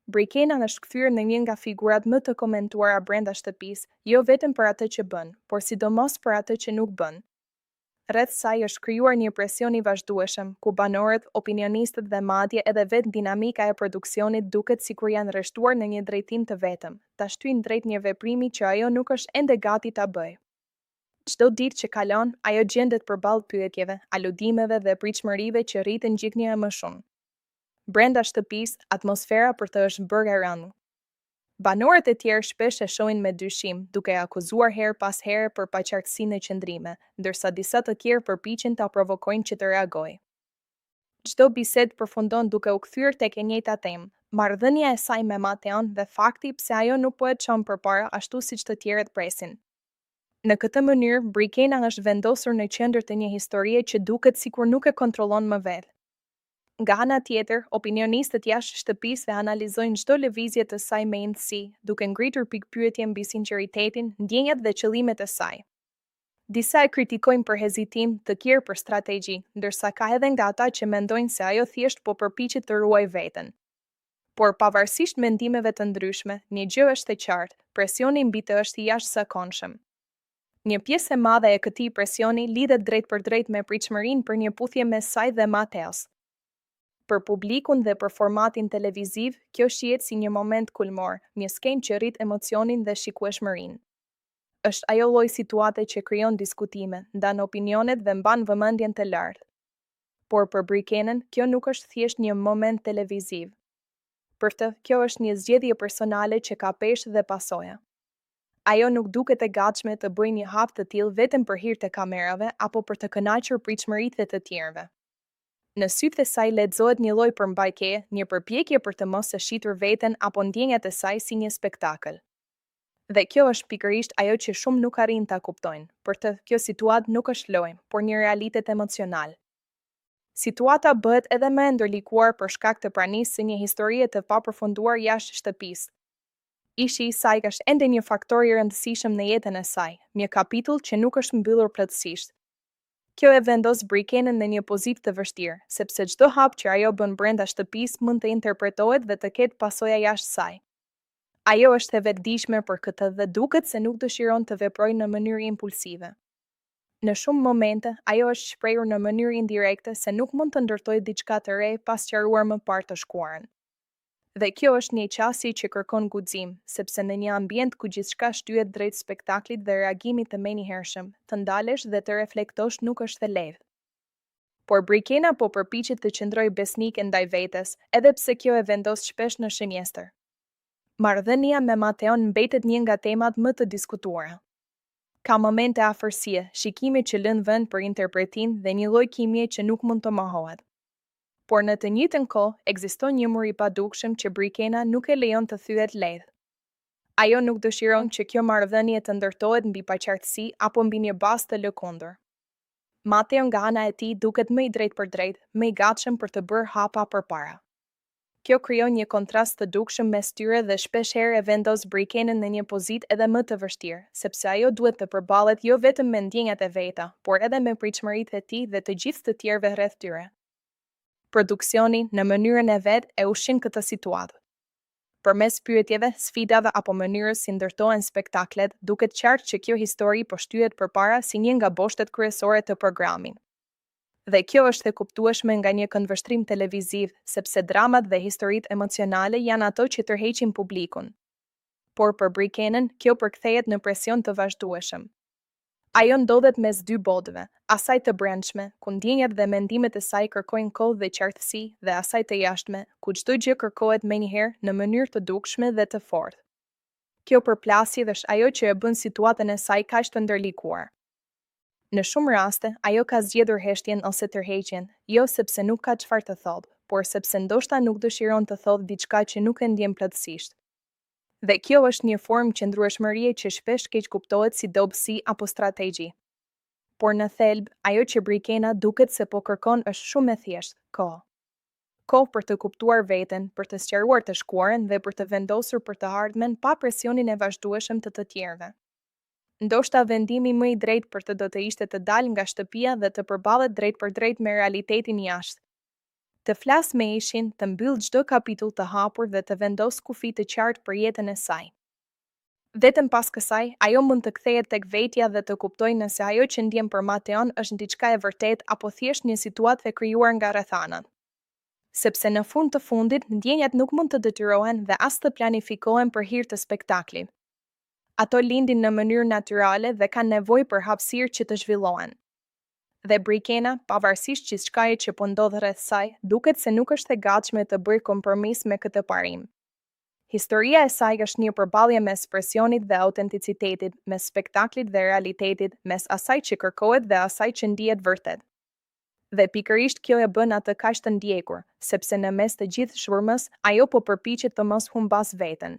Brikena është kthyer në një nga figurat më të komentuara brenda shtëpisë, jo vetëm për atë që bën, por sidomos për atë që nuk bën. Rreth saj është krijuar një presion i vazhdueshëm, ku banorët, opinionistët dhe madje edhe vetë dinamika e produksionit duket sikur janë rreshtuar në një drejtim të vetëm, ta shtyjnë drejt një veprimi që ajo nuk është ende gati ta bëjë. Çdo ditë që kalon, ajo gjendet përballë pyetjeve, aludimeve dhe pritshmërive që rriten gjiknjë e më shumë. Brenda shtëpisë, atmosfera për të është bërë e rëndë. Banorët e tjerë shpesh e shohin me dyshim, duke akuzuar herë pas here për paqartësinë e qëndrime, ndërsa disa të tjerë përpiqen ta provokojnë që të reagojë. Çdo bisedë përfundon duke u kthyer tek e njëjta temë, marrëdhënia e saj me Mateon dhe fakti pse ajo nuk po e çon përpara ashtu siç të tjerët presin. Në këtë mënyrë, Brikena është vendosur në qendër të një historie që duket sikur nuk e kontrollon më vetë. Nga ana tjetër, opinionistët jashtë shtëpisë analizojnë çdo lëvizje të saj me indësi, duke ngritur pikpyetje mbi sinqeritetin, ndjenjat dhe qëllimet e saj. Disa e kritikojnë për hezitim, të tjerë për strategji, ndërsa ka edhe nga ata që mendojnë se ajo thjesht po përpiqet të ruajë veten. Por pavarësisht mendimeve të ndryshme, një gjë është e qartë, presioni mbi të është i jashtëzakonshëm. Një pjesë e madhe e këtij presioni lidhet drejt për drejt me pritshmërinë për një puthje mes saj dhe Mateos. Për publikun dhe për formatin televiziv, kjo shihet si një moment kulmor, një skenë që rrit emocionin dhe shikueshmërinë. Është ajo lloj situate që krijon diskutime, ndan opinionet dhe mban vëmendjen të lartë. Por për Brikenën, kjo nuk është thjesht një moment televiziv. Për të, kjo është një zgjedhje personale që ka peshë dhe pasoja. Ajo nuk duket e gatshme të bëjë një hap të tillë vetëm për hir të kamerave apo për të kënaqur pritshmëritë të tjerëve. Në sytë e saj lexohet një lloj përmbajtjeje, një përpjekje për të mos e shitur veten apo ndjenjat e saj si një spektakël. Dhe kjo është pikërisht ajo që shumë nuk arrin ta kuptojnë. Për të, kjo situatë nuk është lojë, por një realitet emocional. Situata bëhet edhe më e ndërlikuar për shkak të pranisë së një historie të papërfunduar jashtë shtëpisë. Ishi i saj është ende një faktor i rëndësishëm në jetën e saj, një kapitull që nuk është mbyllur plotësisht. Kjo e vendos Brikenën në një pozitë të vështirë, sepse çdo hap që ajo bën brenda shtëpisë mund të interpretohet dhe të ketë pasoja jashtë saj. Ajo është e vetëdijshme për këtë dhe duket se nuk dëshiron të veprojë në mënyrë impulsive. Në shumë momente, ajo është shprehur në mënyrë indirekte se nuk mund të ndërtojë diçka të re pas sqaruar më parë të shkuarën. Dhe kjo është një qasje që kërkon guxim, sepse në një ambient ku gjithçka shtyhet drejt spektaklit dhe reagimit të menjëhershëm, të ndalesh dhe të reflektosh nuk është e lehtë. Por Brikena po përpiqet të qëndrojë besnike ndaj vetes, edhe pse kjo e vendos shpesh në shënjestër. Marrëdhënia me Mateon mbetet një nga temat më të diskutuara. Ka momente afërsie, shikime që lënë vend për interpretim dhe një lloj kimie që nuk mund të mohohet. Por në të njëjtën kohë, ekziston një mur i padukshëm që Brikena nuk e lejon të thyhet lehtë. Ajo nuk dëshiron që kjo marrëdhënie të ndërtohet mbi paqartësi apo mbi një bazë të lëkundur. Mateo nga ana e tij duket më i drejtë për drejtë, më i gatshëm për të bërë hapa përpara. Kjo krijon një kontrast të dukshëm mes tyre dhe shpeshherë e vendos Brikenën në një pozitë edhe më të vështirë, sepse ajo duhet të përballet jo vetëm me ndjenjat e veta, por edhe me pritshmëritë e tij dhe të gjithë të tjerëve rreth tyre. Produksioni në mënyrën e vet e ushqin këtë situatë. Përmes pyetjeve, sfidave apo mënyrës si ndërtohen spektaklet, duket qartë që kjo histori po shtyhet përpara si një nga boshtet kryesore të programit. Dhe kjo është e kuptueshme nga një këndvështrim televiziv, sepse dramat dhe historitë emocionale janë ato që tërheqin publikun. Por për Brikenën, kjo përkthehet në presion të vazhdueshëm. Ajo ndodhet mes dy botëve, asaj të brendshme, ku ndjenjat dhe mendimet e saj kërkojnë kohë dhe qartësi, dhe asaj të jashtme, ku çdo gjë kërkohet menjëherë në mënyrë të dukshme dhe të fortë. Kjo përplasje është ajo që e bën situatën e saj kaq të ndërlikuar. Në shumë raste, ajo ka zgjedhur heshtjen ose tërheqjen, jo sepse nuk ka çfarë të thotë, por sepse ndoshta nuk dëshiron të thotë diçka që nuk e ndjen plotësisht. Dhe kjo është një formë qëndrueshmërie që shpesh keq kuptohet si dobësi apo strategji. Por në thelb, ajo që Brikena duket se po kërkon është shumë e thjeshtë, kohë. Kohë për të kuptuar veten, për të sqaruar të shkuarën dhe për të vendosur për të ardhmen pa presionin e vazhdueshëm të tjerëve. Ndoshta vendimi më i drejtë për të do të ishte të dalë nga shtëpia dhe të përballet drejt për drejt me realitetin jashtë. të flas me ishin, të mbyll çdo kapitull të hapur dhe të vendos kufi të qartë për jetën e saj. Vetëm pas kësaj, ajo mund të kthehet tek vetja dhe të kuptojë nëse ajo që ndjen për Mateon është diçka e vërtetë apo thjesht një situatë e krijuar nga rrethanat. Sepse në fund të fundit, ndjenjat nuk mund të detyrohen dhe as të planifikohen për hir të spektaklit. Ato lindin në mënyrë natyrale dhe kanë nevojë për hapësirë që të zhvillohen. Dhe Brikena, pavarësisht gjithçkaje që po ndodh rreth saj, duket se nuk është e gatshme të bëjë kompromis me këtë parim. Historia e saj është një përballje mes presionit dhe autenticitetit, mes spektaklit dhe realitetit, mes asaj që kërkohet dhe asaj që ndihet vërtet. Dhe pikërisht kjo e bën atë kaq të ndjekur, sepse në mes të gjithë zhurmës, ajo po përpiqet të mos humbas veten.